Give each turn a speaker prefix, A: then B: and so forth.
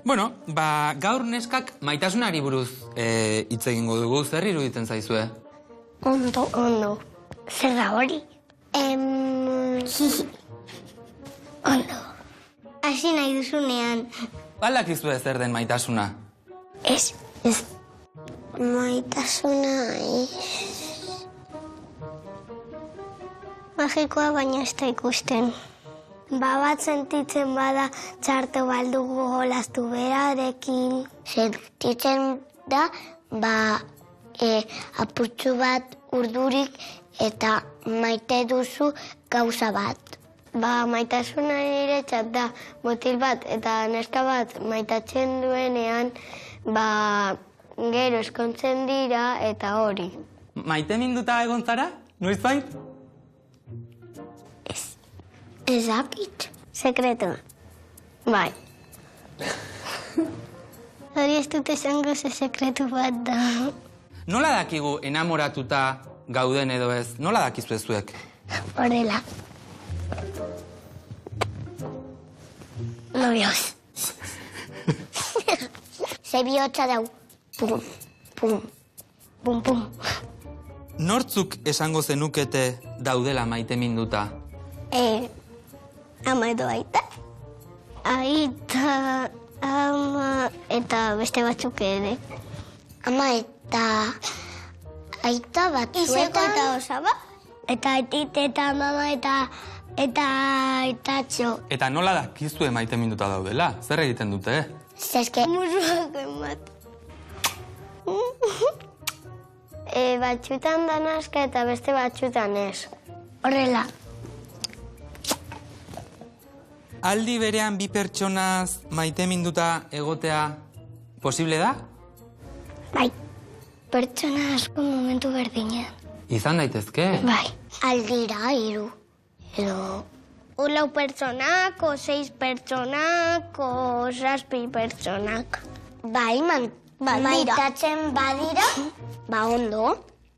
A: Bueno, gaur neskak maitasunari buruz hitz egingo dugu, zer iruditzen zaizue?
B: Ondo. Zer da hori? Ondo. Hasi nahi duzunean.
A: Badakizue zer den maitasuna?
B: Ez. Maitasuna magikoa baina ez da ikusten. Bat sentitzen bada txarto baldugu jolastu berarekin. Sentitzen da, apurtxu bat urdurik eta maite duzu gauza bat. Maitasuna niretzat da motil bat eta neska bat maitatzen duenean, gero eskontzen dira eta hori.
A: Maite minduta egon zara? Noiz bait?
B: Ez dakit. Sekretua. Bai. Hori ez dut esango ze sekretu bat da.
A: Nola dakigu enamoratuta gauden edo ez? Nola dakizue zuek?
B: Horrela. Nobioz. Ze bihotza dau. Pum, pum, pum, pum.
A: Nortzuk esango zenukete daudela maite minduta?
B: Ama edo aita. Aita, ama eta beste batzuk ere. Ama eta aita batzuetan. Izeko eta osaba. Eta aitit eta mama eta aitatxo.
A: Eta nola dakizue maite minduta daudela? Zer egiten dute,
B: Zeske. Musuak emat. Batxutan da naska eta beste batxutan ez. Horrela.
A: Aldi berean bi pertsonaz maite minduta egotea posible da?
B: Bai. Pertsona asko momentu berdinean.
A: Izan daitezke?
B: Bai. Aldira, 3. Edo 4 pertsonak, 6 pertsonak, 7 pertsonak. Bai, maitatzen badira, ondo.